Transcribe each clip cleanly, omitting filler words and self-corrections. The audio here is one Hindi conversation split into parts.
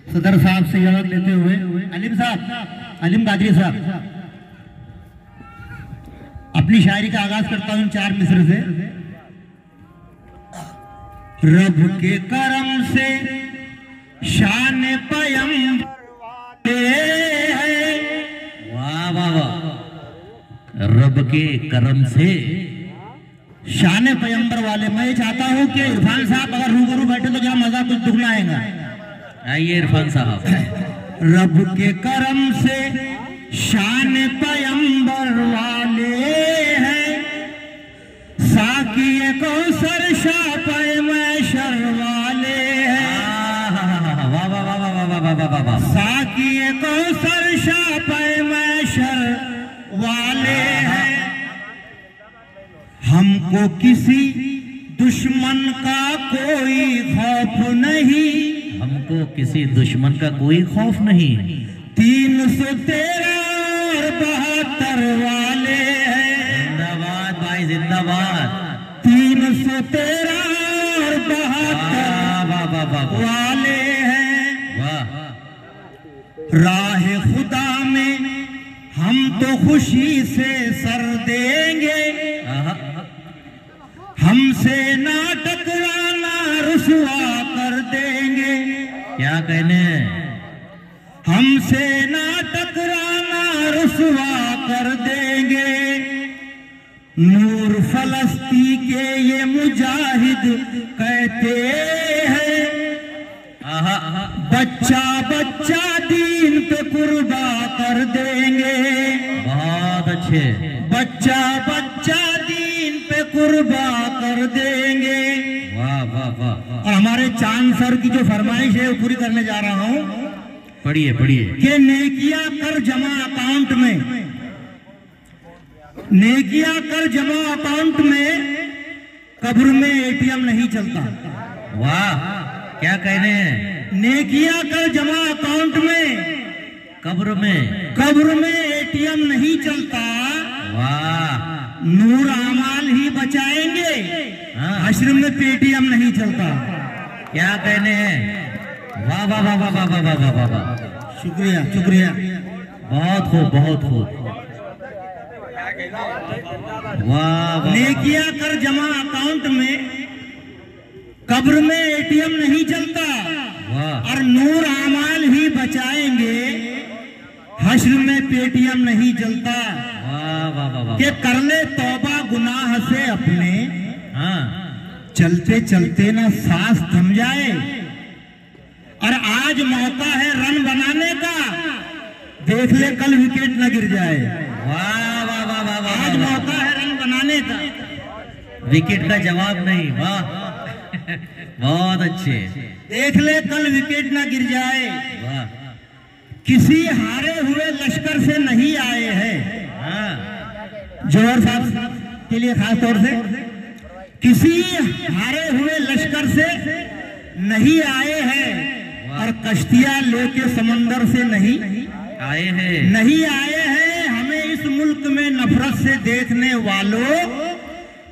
सदर साहब से इजाजत लेते हुए अलीम साहब, अलीम कादरी साहब, अपनी शायरी का आगाज करता हूं 4 मिसरे से। रब के करम से शान पैगंबर है, वाह वाह वाह। रब के करम से शान पैगंबर वाले। मैं ये चाहता हूं कि इरफान साहब अगर रूबरू बैठे तो क्या मजा, कुछ दुख ना आएगा। आइए इरफान साहब। रब के करम से शान पैगंबर वाले हैं, साकिए कौसर शापे मैशर वाले हैं। वाह वाह वाह वाह वाह वाह वाह वाह। साकिए कौसर शापे मैशर वाले हैं। हमको किसी दुश्मन का कोई खौफ नहीं, हमको किसी दुश्मन का कोई खौफ नहीं। 313 और 72 वाले हैं। जिंदाबाद भाई जिंदाबाद। 313 और 72 वाले हैं। वाह। राह खुदा में हम तो खुशी से सर देंगे, हमसे ना टकराना रुसवा कर देंगे। क्या कहने, हमसे ना टकराना रुसवा कर देंगे। नूर फलस्ती के ये मुजाहिद कहते हैं, बच्चा बच्चा दीन पे कुर्बा कर देंगे। बहुत अच्छे। बच्चा बच्चा दीन पे कुर्बा कर देंगे। वाह वाह वाह। और हमारे चांद सर की जो फरमाइश है वो पूरी करने जा रहा हूँ। पढ़िए पढ़िए। कि नेकिया कर जमा अकाउंट में, नेकिया कर जमा अकाउंट में, कब्र में एटीएम नहीं चलता। वाह क्या कहने हैं। नेकिया कर जमा अकाउंट में, कब्र में एटीएम नहीं चलता। वाह। नूर अमाल ही बचाएंगे, हश्र में पेटीएम नहीं चलता। क्या कहने हैं। वाह वाह वाह वाह वाह वाह वाह वाह वाह। शुक्रिया शुक्रिया। बहुत खूब बहुत खूब। वाह। नेकिया कर जमा अकाउंट में, कब्र में एटीएम नहीं चलता। वाह। और नूर अमाल ही बचाएंगे, हश्र में पेटीएम नहीं चलता। वाह वाह वाह वाह। कि कर ले तौबा गुनाह से अपने, चलते चलते ना सांस थम जाए। और आज मौका है रन बनाने का, देख ले कल विकेट न गिर जाए। वाह वाह वाह वाह वाह। आज मौका है रन बनाने का, विकेट का जवाब नहीं। वाह बहुत अच्छे। देख ले कल विकेट न गिर जाए। वाह। किसी हारे हुए लश्कर से नहीं आए हैं। जौहर साहब के लिए खास तौर से, किसी हारे हुए लश्कर से नहीं आए हैं। और कश्तियां लेके समंदर से नहीं आए हैं। नहीं आए हैं। हमें इस मुल्क में नफरत से देखने वालों,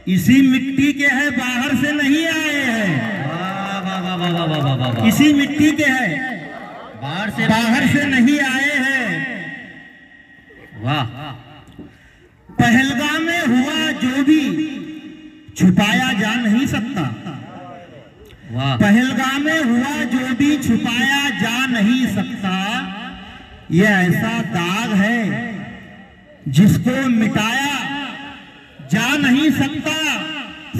इसी मिट्टी के हैं, बाहर से नहीं आए हैं। वाह वाह वाह वाह वाह वाह वाह। इसी मिट्टी के हैं, बाहर से नहीं आए हैं। वाह। पहलगाम में हुआ जो भी छुपाया जा नहीं सकता। वाह। पहलगाम में हुआ जो भी छुपाया जा नहीं सकता। यह ऐसा दाग है जिसको मिटाया जा नहीं सकता।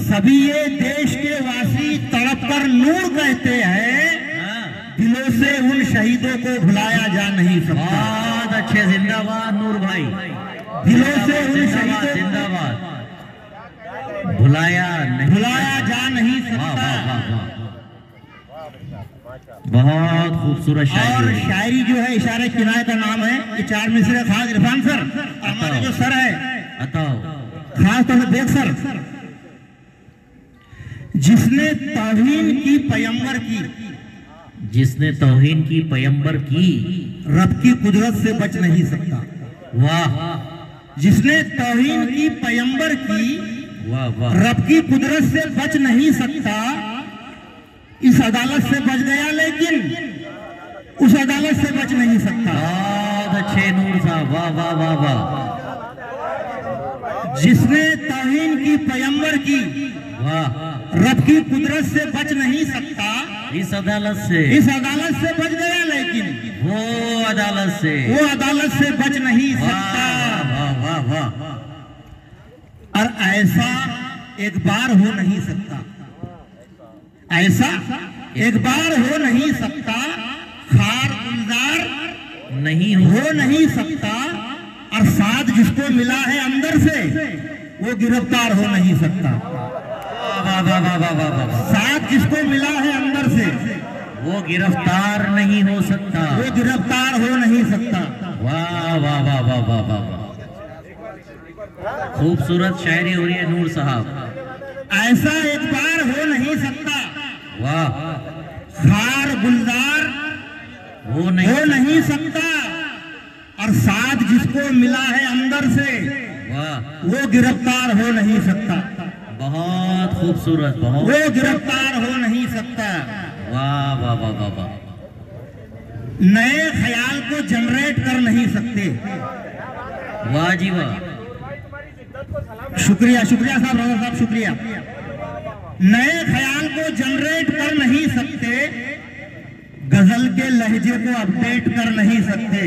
सभी ये देश के वासी तड़प कर नूर कहते हैं, दिलों से उन शहीदों को भुलाया जा नहीं सकता। बहुत अच्छे। जिंदाबाद नूर भाई। दिलों से उन शहीदों जिंदाबाद। भुलाया जा नहीं सकता। बहुत खूबसूरत और शायरी। शायरी जो है इशारे किनारे का नाम है। ये 4 मिसरे खास इरफान सर, हमारे जो सर है खास तौर से देख सर, जिसने तौहीन की पैगंबर की, जिसने तौहीन की पैगंबर की, रब की कुदरत से बच नहीं सकता। वाह। जिसने तौहीन की पैगंबर की, वाह वाह। रब की कुदरत से बच नहीं सकता। इस अदालत से बच गया, लेकिन उस अदालत से बच नहीं सकता। बहुत अच्छे नूर साहब, वाह वाह वाह वाह। जिसने तौहीन की पैगंबर की, वाह, रब की कुदरत से बच नहीं सकता, इस अदालत से बच गया, लेकिन वो अदालत से बच नहीं सकता। वाह वाह वाह। और ऐसा एक बार हो नहीं सकता, खार गुलजार नहीं हो नहीं सकता। और साथ जिसको मिला है अंदर से वो गिरफ्तार हो नहीं सकता। वाह वाह वाह वाह वाह। साथ जिसको मिला है अंदर से वो गिरफ्तार नहीं हो सकता, वाह वाह वाह वाह वाह वाह। खूबसूरत शायरी हो रही है नूर साहब। ऐसा एक बार हो नहीं सकता, वाह, खार गुलजार हो नहीं सकता। और साथ जिसको मिला है अंदर से वाह, वो गिरफ्तार हो नहीं सकता, बहुत खूबसूरत, बहुत, वो गिरफ्तार हो नहीं सकता। वाह वाह वाह वाह वाह। नए ख्याल को जनरेट कर नहीं सकते। वाह जी वाह। शुक्रिया साहब, राजा साहब शुक्रिया। नए ख्याल को जनरेट कर नहीं सकते, गजल के लहजे को अपडेट कर नहीं सकते,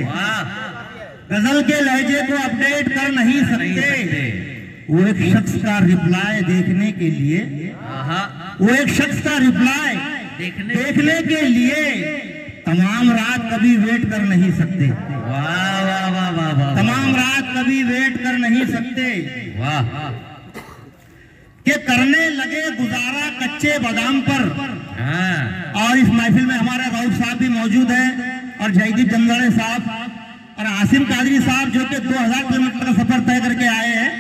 वो एक शख्स का रिप्लाई देखने के लिए, देखने के लिए तमाम रात कभी वेट कर नहीं सकते, वाह वाह वाह वाह वाह। तमाम रात कभी वेट कर नहीं सकते। वाह, कि करने लगे गुजारा कच्चे बादाम पर। हाँ, और इस महफिल में हमारे रऊफ साहब भी मौजूद हैं, और जयदीप जंगड़े साहब और आसिम कादरी साहब, जो कि 2000 किलोमीटर का सफर तय करके आए हैं,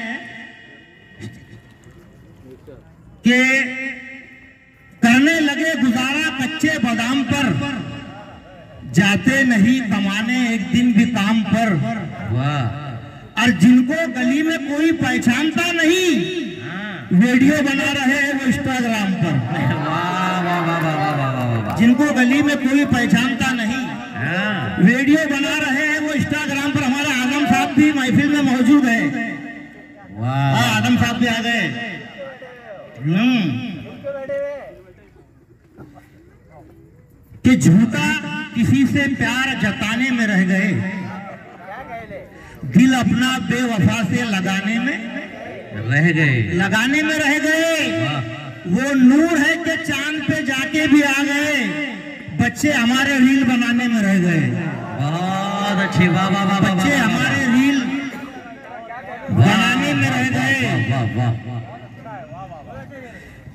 कि करने लगे गुजारा कच्चे बादाम पर, जाते नहीं कमाने एक दिन भी काम पर। वाह, और जिनको गली में कोई पहचानता नहीं, वीडियो बना रहे हैं वो इंस्टाग्राम पर। जिनको गली में कोई पहचानता नहीं, वीडियो बना रहे हैं वो इंस्टाग्राम पर। हमारे आदम साहब भी महफिल में मौजूद है। वाह, आदम साहब भी आ गए। कि झूठा किसी से प्यार जताने में रह गए, दिल अपना बेवफा से लगाने में रह गए। वो नूर है कि चांद पे जाके भी आ गए, बच्चे हमारे रील बनाने में रह गए। बहुत अच्छी, वाह वाह वाह। बच्चे हमारे रील बनाने में रह गए।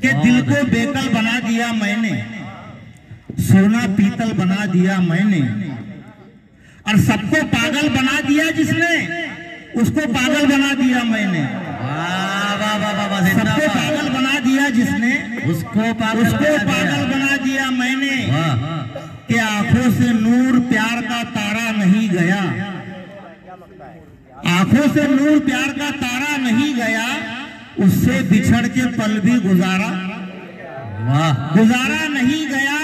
कि दिल को बेकल बना दिया मैंने, सोना पीतल बना दिया मैंने, और सबको पागल बना दिया जिसने, उसको पागल बना दिया मैंने। सबको पागल बना दिया जिसने, उसको पागल बना दिया मैंने। कि आंखों से नूर प्यार का तारा नहीं गया, आंखों से नूर प्यार का तारा नहीं गया, उससे बिछड़ के पल भी गुजारा नहीं गया।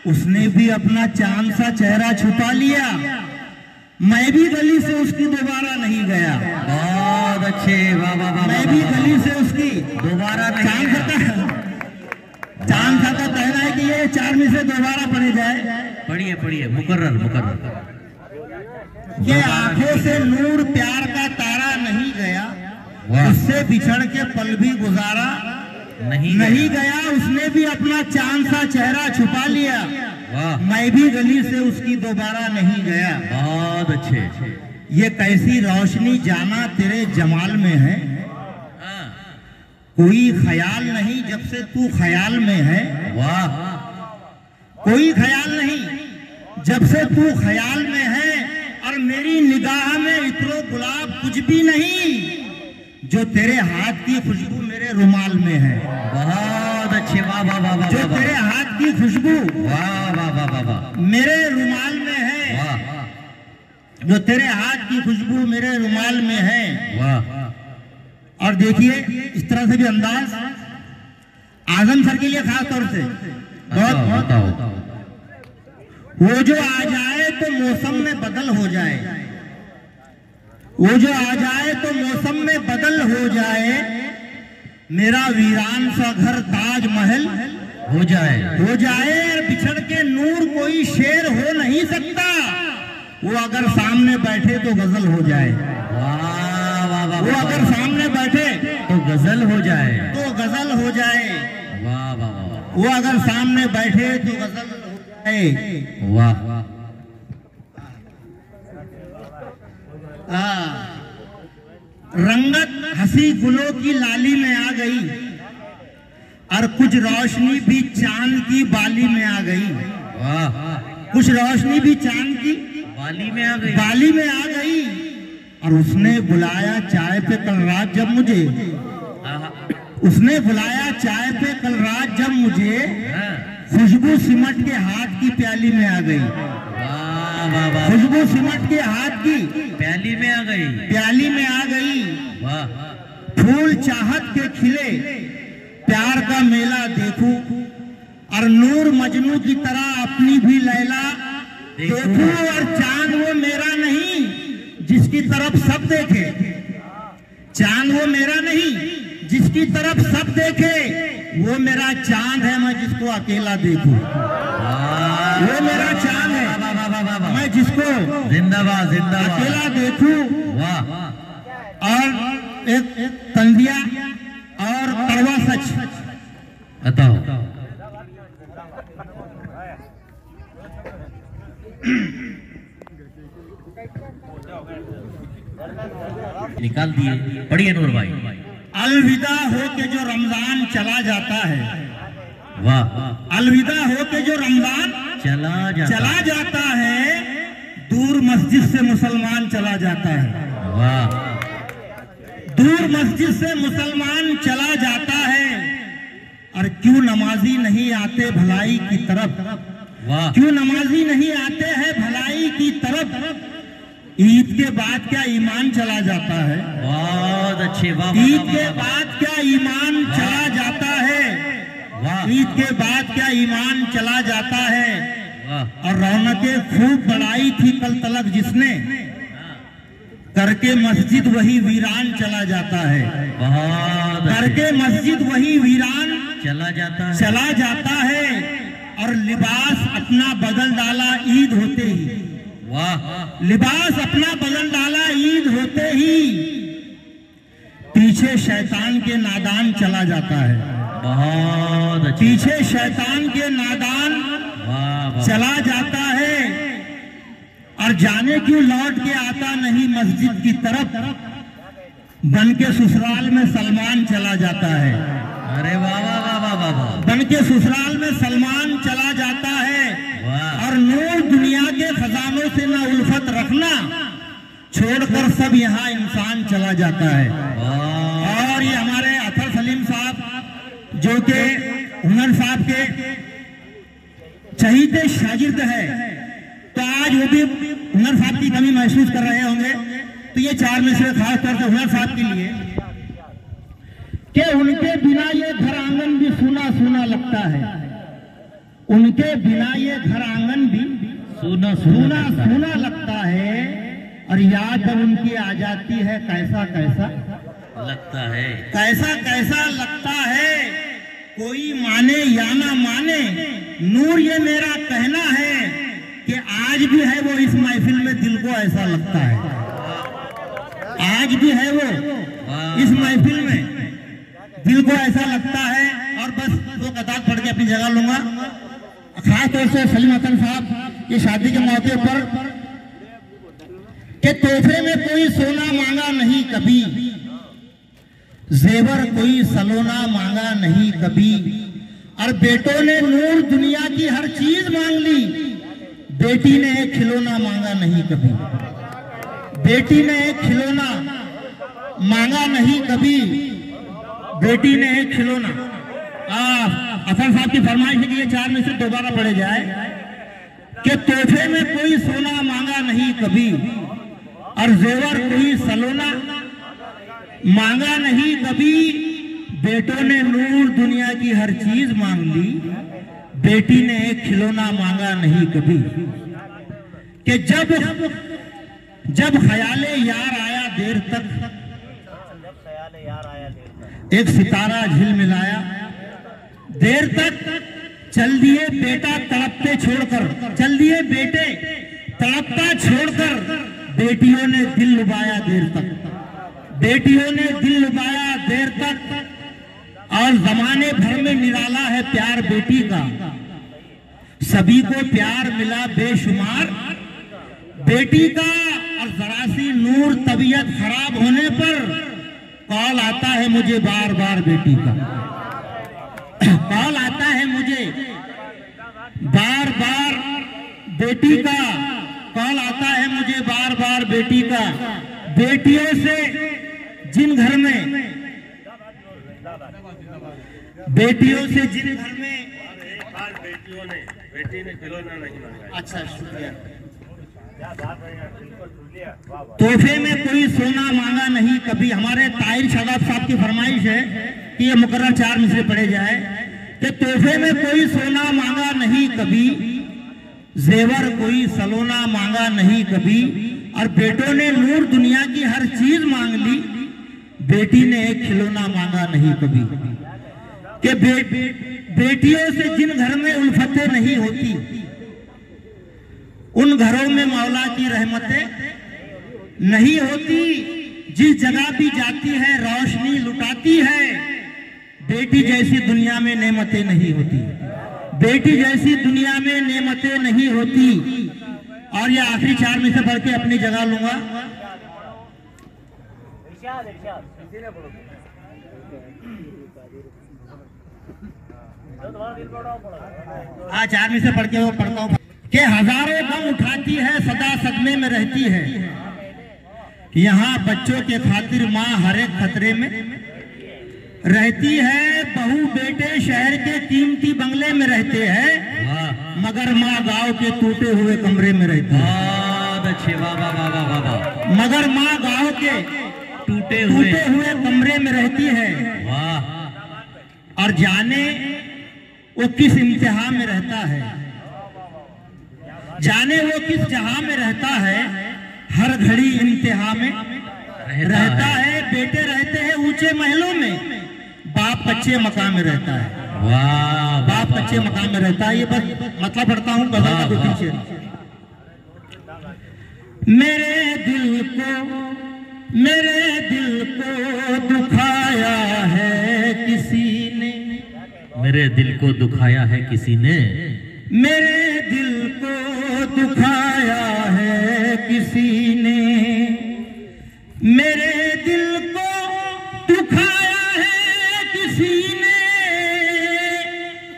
उसने भी अपना चांद सा चेहरा छुपा लिया, मैं भी गली से उसकी दोबारा नहीं गया। बहुत अच्छे, वाह वाह वाह। मैं भी गली से उसकी दोबारा चांद सा तो कहना है कि ये 4 में से दोबारा पढ़े जाए। पढ़िए मुकर्रर। ये आंखों से नूर प्यार का तारा नहीं गया, उससे बिछड़ के पल भी गुजारा नहीं गया। उसने भी अपना चांद सा चेहरा छुपा लिया, मैं भी गली से उसकी दोबारा नहीं गया। बहुत अच्छे। ये कैसी रोशनी जाना तेरे जमाल में है, कोई ख्याल नहीं जब से तू ख्याल में है। वाह, कोई ख्याल नहीं जब से तू ख्याल में है, और मेरी निगाह में इत्रो गुलाब कुछ भी नहीं, जो तेरे हाथ की खुशबू मेरे रुमाल में है। बहुत अच्छे, वाह वाह वाह। जो तेरे हाथ की खुशबू वाह वाह वाह वाह मेरे रुमाल में है, जो तेरे हाथ की खुशबू मेरे रुमाल में है। वाह। और देखिए इस तरह से भी अंदाज आजम सर के लिए खास तौर से बहुत वो जो आ जाए तो मौसम में बदल हो जाए, वो जो आ जाए तो मौसम में बदल हो जाए, मेरा वीरान सा घर ताजमहल हो जाए और बिछड़ के नूर कोई शेर हो नहीं सकता, वो अगर सामने बैठे तो गजल हो जाए। वाह वाह वाह, वो अगर सामने बैठे तो गजल हो जाए, तो गजल हो जाए। वाह वाह वाह, वो अगर सामने बैठे तो गजल हो जाए। वाह वाह, रंगत हंसी गुलों की लाली में आ गई और कुछ रोशनी भी चांद की बाली में आ गई। वाह, कुछ रोशनी भी चांद की बाली में आ गई, बाली में आ गई। और उसने बुलाया चाय पे कल रात जब मुझे, उसने बुलाया चाय पे कल रात जब मुझे, खुशबू सिमट के हाथ की प्याली में आ गई। वाह वाह वाह, खुशबू सिमट के हाथ की प्याली में आ गई, प्याली में आ गई। वाह, फूल चाहत के खिले प्यार का मेला देखूं और नूर मजनू की तरह अपनी भी लैला देखूं, और चांद वो मेरा नहीं जिसकी तरफ सब देखे, चांद वो मेरा नहीं जिसकी तरफ सब देखे, वो मेरा चांद है मैं जिसको अकेला देखूं। वो मेरा चांद है मैं जिसको जिंदाबाद जिंदाबाद अकेला देखूं। वाह, और एक तंजिया और कड़वा सच बताओ। निकाल दिए, पढ़िए नूर भाई। अलविदा हो के जो रमजान चला जाता है, वाह, अलविदा हो के जो रमजान चला जाता है, दूर मस्जिद से मुसलमान चला जाता है। वाह, दूर मस्जिद से मुसलमान चला जाता है। और क्यों नमाजी नहीं आते भलाई की तरफ, वाह, क्यों नमाजी नहीं आते हैं भलाई की तरफ। ईद के बाद क्या ईमान चला जाता है, बहुत अच्छे, वाह, ईद के बाद क्या ईमान चला जाता है, वाह, ईद के बाद क्या ईमान चला जाता है। वाह, और रौनकें खूब बढ़ाई थी कल तलक जिसने, करके मस्जिद वही वीरान चला जाता है, बहुत करके मस्जिद वही वीरान चला जाता है। और लिबास अपना बदल डाला ईद होते ही, वाह, लिबास अपना बदल डाला ईद होते ही, पीछे शैतान के नादान चला जाता है, बहुत अच्छे, पीछे शैतान के नादान वाह, चला जाता है। और जाने क्यों लौट के आता नहीं मस्जिद की तरफ, बन के ससुराल में सलमान चला जाता है। अरे वाह वाह वाह वाह वाह वाह, बन के ससुराल में सलमान चला जाता है। वाह, और नूर दुनिया के खजानों से न उल्फत रखना, छोड़कर सब यहाँ इंसान चला जाता है। वाह, और ये हमारे अतर सलीम साहब जो के हुनर साहब के चहीते शागिर्द है, तो आज वो भी हुनर साहब की कमी महसूस कर रहे होंगे। तो ये चार में से खास तौर से हुनर साहब के लिए कि उनके बिना ये घर आंगन भी सूना सूना लगता है, उनके बिना ये घर आंगन भी सुना सूना सूना लगता है। और याद जब उनकी आ जाती है कैसा कैसा लगता है, कैसा कैसा लगता है। कोई माने या ना माने, नूर ये मेरा कहना है कि आज भी है वो इस महफिल में दिल को ऐसा लगता है, आज भी है वो इस महफिल में दिल को ऐसा लगता है। और बस दो कतार पढ़ के अपनी जगह लूंगा। खास तौर से सलीम हसन साहब की शादी के मौके पर कि तोहफे में कोई सोना मांगा नहीं कभी, जेवर कोई सलोना मांगा नहीं कभी। और बेटों ने नूर दुनिया की हर चीज मांग ली, बेटी ने एक खिलौना मांगा नहीं कभी, बेटी ने एक खिलौना मांगा नहीं कभी, बेटी ने एक खिलौना। अफर साहब की फरमाइश है कि ये चार में से दोबारा पढ़े जाए कि तोहफे में कोई सोना मांगा नहीं कभी, और जेवर कोई सलोना मांगा नहीं कभी। बेटों ने नूर दुनिया की हर चीज मांग ली, बेटी ने एक खिलौना मांगा नहीं कभी, कि जब ख्याले यार आया देर तक, एक सितारा झिलमिलाया देर तक, चल दिए बेटा तड़पते छोड़कर, चल दिए बेटे तड़पता छोड़कर, बेटियों ने दिल लुभाया देर तक, बेटियों ने दिल लुभाया देर तक। और जमाने भर में निराला है प्यार बेटी का, सभी को प्यार मिला बेशुमार बेटी का। और जरा सी नूर तबीयत खराब होने पर कॉल आता है मुझे बार बार बेटी का, कॉल आता है मुझे बार बार बेटी का, कॉल आता है मुझे बार बार बेटी का। बेटियों से जिन घर में, बेटियों से जिन घर में, बेटी ने खिलौना नहीं मांगा। अच्छा शुक्रिया। तोहफे में कोई सोना मांगा नहीं कभी। हमारे ताहिर शादाब साहब की फरमाइश है कि ये मुकर्रर 4 मिसरे पढ़े जाए कि तोहफे में कोई सोना मांगा नहीं कभी, जेवर कोई सलोना मांगा नहीं कभी। और बेटों ने नूर दुनिया की हर चीज मांग ली, बेटी ने एक खिलौना मांगा नहीं कभी। कि बेटियों से जिन घर में उल्फतें नहीं होती, उन घरों में मौला की रहमतें नहीं होती। जिस जगह भी जाती है रोशनी लुटाती है, बेटी जैसी दुनिया में नेमतें नहीं होती, बेटी जैसी दुनिया में नेमतें नहीं होती। और ये आखिरी 4 में से पढ़ के अपनी जगह लूंगा। हाँ 4 में से पढ़ के वो पढ़ता हूँ कि हजारों गम उठाती है, सदा सदमे में रहती है। यहाँ बच्चों के खातिर माँ हर एक खतरे में रहती है। बहू बेटे शहर के कीमती बंगले में रहते हैं, मगर माँ गांव के टूटे हुए कमरे में रहती है। बहुत अच्छे, वाह वाह वाह वाह वाह। मगर माँ गांव के टूटे हुए कमरे में रहती है। वाह। और जाने वो किस इम्तिहान में रहता है, जाने वो किस जहां में रहता है, हर घड़ी इम्तिहान में रहता है। बेटे रहते हैं ऊंचे महलों में, बाप कच्चे मकान में रहता है। वाह, बाप कच्चे मकान में रहता है। ये बस मतलब पढ़ता हूँ गजल का कोई पीछे। मेरे दिल को दुखाया है किसी ने, मेरे दिल को दुखाया है किसी ने, मेरे दिल को दुखाया है किसी ने, मेरे दिल को दुखाया है किसी ने,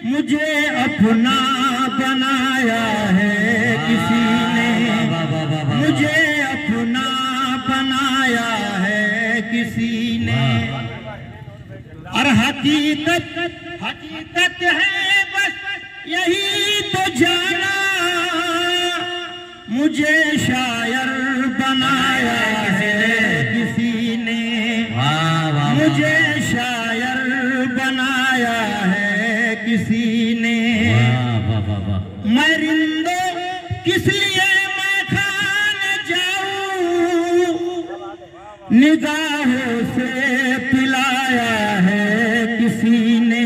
मुझे अपना बनाया है किसी ने, मुझे अपना बनाया है किसी ने। और हकीकत है बस यही तो जाना, मुझे शायर बनाया है किसी ने, मुझे शायर बनाया है किसी ने। मैं रिंदो किस लिए मैं खाने जाऊं, निगाहों से पिलाया है किसी ने,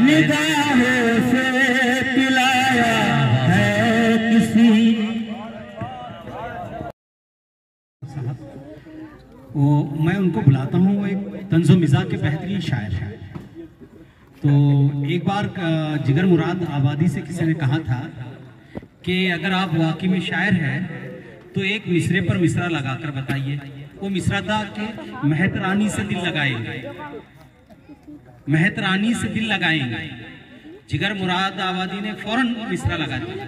निगाहों से पिलाया है किसी। वो मैं उनको बुलाता हूँ, वो एक तंज़ो मिज़ाज के बेहतरीन शायर हैं। तो एक बार जिगर मुराद आबादी से किसी ने कहा था कि अगर आप वाकई में शायर हैं तो एक मिसरे पर मिसरा लगाकर बताइए। वो मिसरा था कि महत रानी से दिल लगाएंगे, महत रानी से दिल लगाएंगे। जिगर मुराद आबादी ने फौरन मिसरा लगा दिया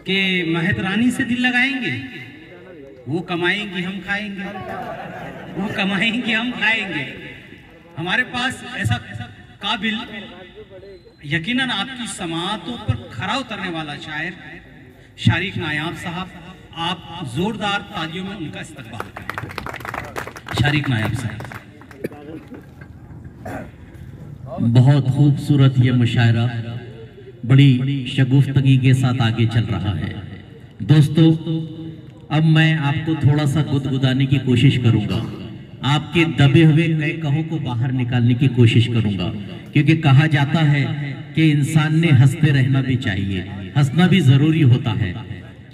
कि महत रानी से दिल लगाएंगे, वो कमाएंगे हम खाएंगे, वो कमाएंगे हम खाएंगे। हमारे पास ऐसा काबिल, यकीनन आपकी समाअतों पर खरा उतरने वाला शायर शारिक नायाब साहब, आप जोरदार तालियों में उनका इस्तकबाल करें। शारिक नायाब साहब। बहुत खूबसूरत ये मुशायरा बड़ी शगुफ्तगी के साथ आगे चल रहा है। दोस्तों, अब मैं आपको थोड़ा सा गुदगुदाने की कोशिश करूंगा, आपके दबे हुए कई कहों को बाहर निकालने की कोशिश करूंगा, क्योंकि कहा जाता है कि इंसान ने हंसते रहना भी चाहिए, हंसना भी जरूरी होता है।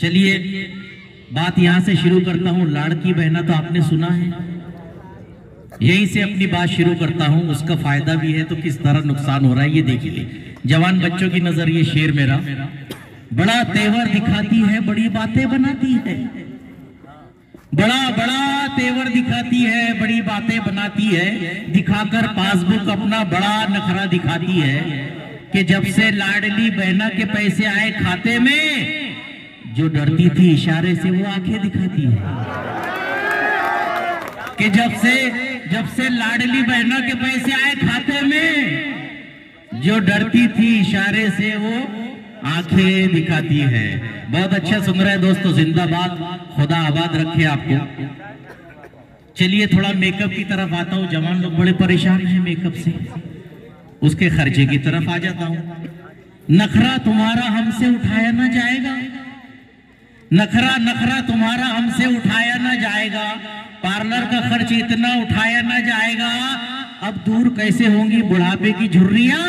चलिए बात यहां से शुरू करता हूं। लाड़की बहना तो आपने सुना है, यहीं से अपनी बात शुरू करता हूं। उसका फायदा भी है तो किस तरह नुकसान हो रहा है ये देखिए। जवान बच्चों की नजर, ये शेर मेरा, बड़ा तेवर दिखाती है, बड़ी बातें बनाती है, बड़ा बड़ा तेवर दिखाती है, बड़ी बातें बनाती है, दिखाकर पासबुक अपना बड़ा नखरा दिखाती है कि जब से लाडली बहना के पैसे आए खाते में, जो डरती थी इशारे से वो आंखें दिखाती है कि जब से लाडली बहना के पैसे आए खाते में, जो डरती थी इशारे से वो आंखें दिखाती है। बहुत अच्छा सुन रहे हैं दोस्तों, जिंदाबाद, खुदा आबाद रखे आपको। चलिए थोड़ा मेकअप की तरफ आता हूँ। जवान लोग बड़े परेशान हैं मेकअप से, उसके खर्चे की तरफ आ जाता हूँ। नखरा तुम्हारा हमसे उठाया ना जाएगा, नखरा तुम्हारा हमसे उठाया ना जाएगा, पार्लर का खर्च इतना उठाया ना जाएगा, अब दूर कैसे होंगी बुढ़ापे की झुर्रियां,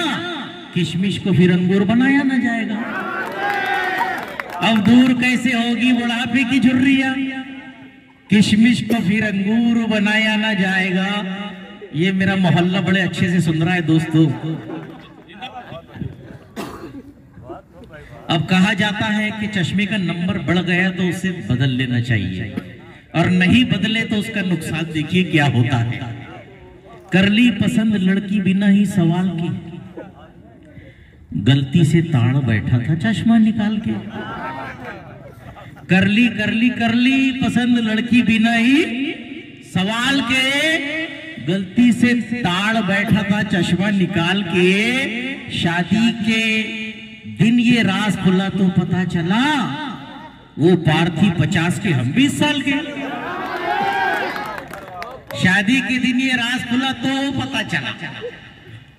किशमिश को फिर अंगूर बनाया ना जाएगा। अब दूर कैसे होगी बुढ़ापे की झुर्रियां, किशमिश को फिर अंगूर बनाया ना जाएगा। ये मेरा मोहल्ला बड़े अच्छे से सुन रहा है दोस्तों। अब कहा जाता है कि चश्मे का नंबर बढ़ गया तो उसे बदल लेना चाहिए, और नहीं बदले तो उसका नुकसान देखिए क्या होता है। कर ली पसंद लड़की बिना ही सवाल की, गलती से ताड़ बैठा था चश्मा निकाल के। कर ली पसंद लड़की बिना ही सवाल के, गलती से ताड़ बैठा था चश्मा निकाल के। शादी के दिन ये राज खुला तो पता चला, वो पार थी 50 के, हम 20 साल के। शादी के दिन ये राज खुला तो पता चला,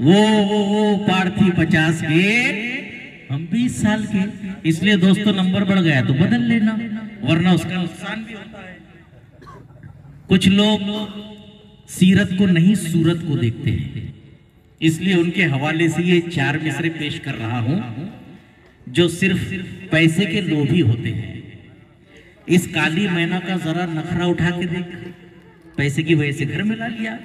वो पार थी 50 के, हम 20 साल के। इसलिए दोस्तों नंबर बढ़ गया तो बदल लेना, वरना उसका नुकसान भी होता है। कुछ लोग सीरत को नहीं सूरत को देखते हैं, इसलिए उनके हवाले से ये 4 मिसरे पेश कर रहा हूं जो सिर्फ पैसे के लोभी होते हैं। इस काली मैना का जरा नखरा उठा के देख, पैसे की वजह से घर में ला लिया।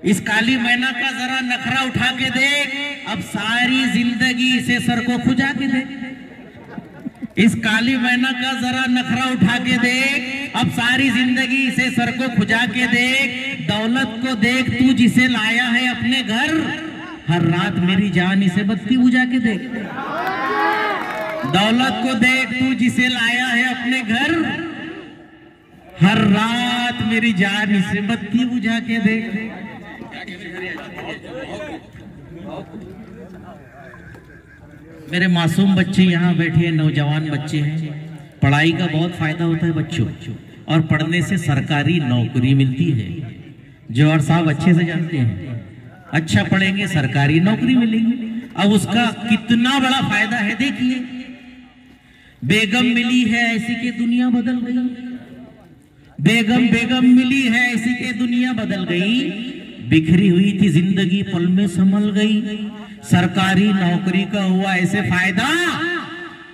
इस काली मैना का जरा नखरा उठा के देख, अब सारी जिंदगी इसे सर को खुजा के देख। इस काली मैना का जरा नखरा उठा के देख, अब सारी जिंदगी इसे सर को खुजा के देख। दौलत को देख तू जिसे लाया है अपने घर, हर रात मेरी जान इसे बत्ती बुझा के देख। दौलत को देख तू जिसे लाया है अपने घर, हर रात मेरी जान इसे बत्ती बुझा के देख। मेरे मासूम बच्चे यहाँ बैठे हैं, नौजवान बच्चे हैं। पढ़ाई का बहुत फायदा होता है बच्चों, और पढ़ने से सरकारी नौकरी मिलती है। जवाहर साहब अच्छे से जानते हैं, अच्छा पढ़ेंगे सरकारी नौकरी मिलेगी। अब उसका कितना बड़ा फायदा है देखिए। बेगम मिली है ऐसी के दुनिया बदल गई, बेगम मिली है ऐसी के दुनिया बदल गई। बिखरी हुई थी जिंदगी पल में संभल गई। सरकारी नौकरी का हुआ ऐसे फायदा,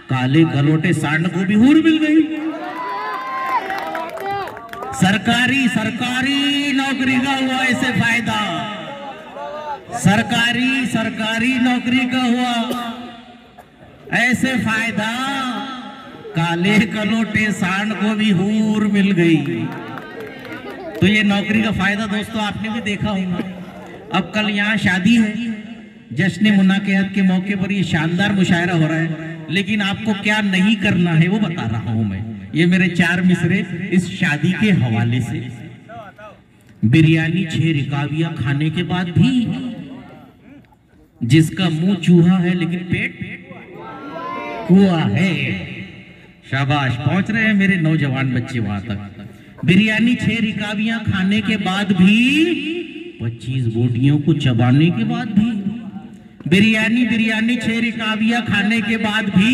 काले गलोटे सांड को भी हूर मिल गई। सरकारी नौकरी का हुआ ऐसे फायदा, सरकारी नौकरी का हुआ ऐसे फायदा, काले कलोटे सांड को भी हूर मिल गई। तो ये नौकरी का फायदा दोस्तों आपने भी देखा होगा। अब कल यहाँ शादी है, जश्न मुनाक़हत के मौके पर ये शानदार मुशायरा हो रहा है, लेकिन आपको क्या नहीं करना है वो बता रहा हूं मैं। ये मेरे 4 मिसरे इस शादी के हवाले से। बिरयानी 6 रिकाबियां खाने के बाद भी, जिसका मुंह चूहा है लेकिन पेट कुआं है। शाबाश, पहुंच रहे हैं मेरे नौजवान बच्चे वहां तक। बिरयानी 6 रिकाबियां खाने के बाद भी, 25 बोटियों को चबाने के बाद भी, बिरयानी बिरयानी 6 रिकाबियां खाने के बाद भी,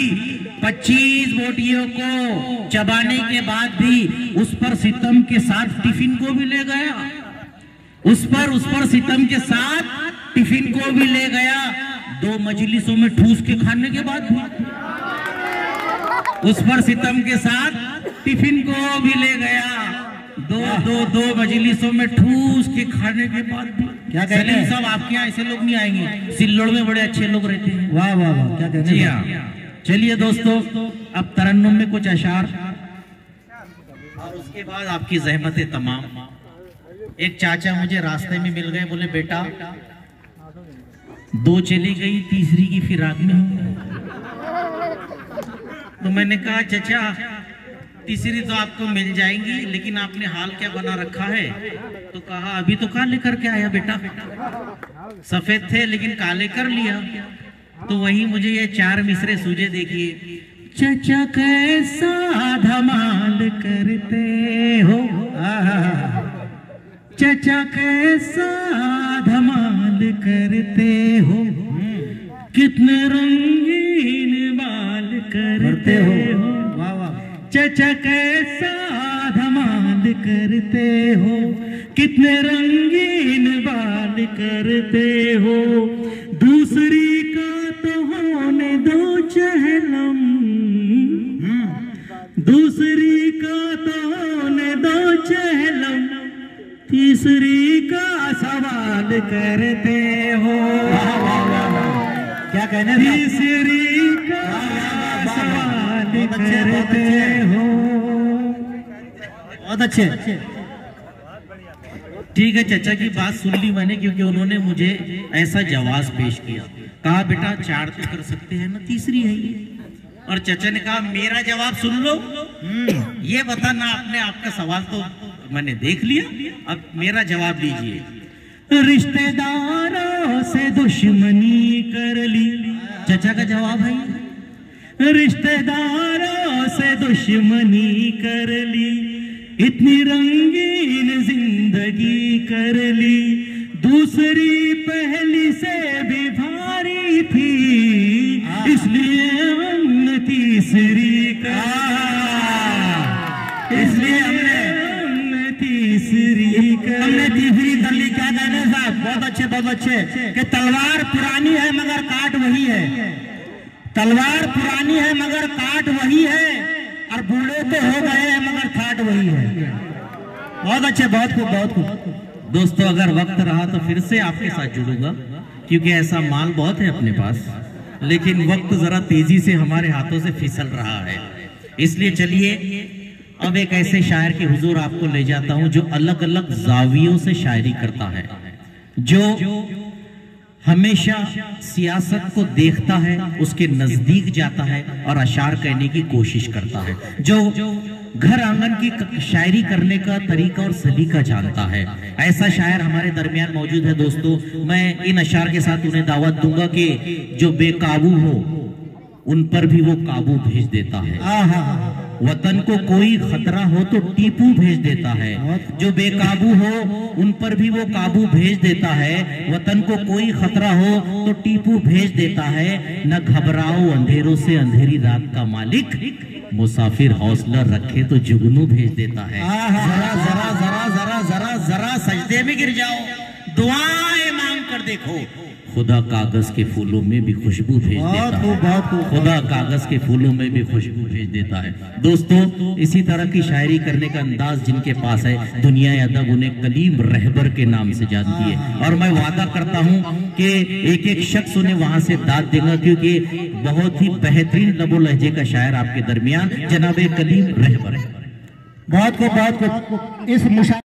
25 बोटियों को चबाने के बाद भी उस पर सितम के साथ टिफिन को भी ले गया, उस पर सितम के साथ टिफिन को भी ले गया। 2 मजलिसों में ठूस के खाने के बाद भी उस पर सितम के साथ टिफिन को भी ले गया। दो मजलिसों में ठूस के खाने के बाद भी। क्या कहते हैं सब आपके यहाँ ऐसे लोग नहीं आएंगे, सिल्लोड़ में बड़े अच्छे लोग रहते हैं। वाह वाह वाह, क्या कहते जी हैं। हाँ, चलिए दोस्तों, अब तरन्नुम में कुछ अशार और उसके बाद आपकी ज़हमतें तमाम। एक चाचा मुझे रास्ते में मिल गए, बोले बेटा 2 चली गई, तीसरी की फिराक में हूं। तो मैंने कहा चाचा तीसरी तो आपको मिल जाएंगी, लेकिन आपने हाल क्या बना रखा है? तो कहा अभी तो काले करके आया बेटा, सफेद थे लेकिन काले कर लिया। तो वही मुझे ये 4 मिसरे सूझे, देखिए। चचा कैसा धमाल करते हो, चचा कैसा धमाल करते हो, कितने रंगीन बाल करते हो। वाह वाह, चचा कैसा धमाल करते हो, कितने रंगीन बाल करते हो। दूसरी का तो होने दो चहलम, दूसरी का तो होने दो चहलम, तीसरी का सवाल करते हो। क्या कहने हैं। तीसरी का सवाल करते हो। बहुत अच्छे। ठीक है, चचा की बात सुन ली मैंने, क्योंकि उन्होंने मुझे ऐसा जवाब पेश किया। कहा बेटा 4 तो कर सकते हैं ना, तीसरी है ये। और चचा ने कहा मेरा जवाब सुन लो, ये बताना आपने, आपका सवाल तो मैंने देख लिया, अब मेरा जवाब लीजिए। रिश्तेदारों से दुश्मनी कर ली, चचा का जवाब है। रिश्तेदारों से दुश्मनी कर ली, इतनी रंगीन जिंदगी कर ली, दूसरी पहली से भी भारी थी, इसलिए हमने तीसरी का, इसलिए हमने तीसरी कर ली। क्या कहने साहब, बहुत अच्छे बहुत अच्छे। कि तलवार पुरानी है मगर काट वही है, तलवार पुरानी है मगर काट वही है, और बूढ़े तो हो गए हैं मगर ठाट वही है। बहुत अच्छे, बहुत खूब बहुत खूब। दोस्तों अगर वक्त रहा तो फिर से आपके साथ जुड़ूंगा, क्योंकि ऐसा माल बहुत है अपने पास, लेकिन वक्त जरा तेजी से हमारे हाथों से फिसल रहा है। इसलिए चलिए अब एक ऐसे शायर के हुजूर आपको ले जाता हूं जो अलग अलग जावियों से शायरी करता है, जो हमेशा सियासत को देखता है, उसके नजदीक जाता है और अशार कहने की कोशिश करता है, जो घर आंगन की शायरी करने का तरीका और सलीका जानता है। ऐसा शायर हमारे दरमियान मौजूद है। दोस्तों मैं इन अशार के साथ उन्हें दावत दूंगा कि जो बेकाबू हो उन पर भी वो काबू भेज देता है। वतन को कोई खतरा हो तो टीपू भेज देता है, जो बेकाबू हो उन पर भी वो काबू भेज देता है। वतन को कोई खतरा हो तो टीपू भेज देता है। न घबराओ अंधेरों से अंधेरी रात का मालिक, मुसाफिर हौसला रखे तो जुगनू भेज देता है। जरा जरा जरा जरा जरा जरा सजदे में गिर जाओ, दुआएं मांग कर देखो, खुदा कागज के फूलों में भी खुशबू भेज देता है। खुदा कागज के फूलों में भी खुशबू भेज देता है। दोस्तों इसी तरह की शायरी करने का अंदाज जिनके पास है, दुनिया अदब उन्हें कलीम रहबर के नाम से जानती है। और मैं वादा करता हूं कि एक एक शख्स उन्हें वहां से दाद देगा, क्योंकि बहुत ही बेहतरीन लबो लहजे का शायर आपके दरमियान जनाब कलीम रहबर है। बहुत खूब, बहुत खूब। इस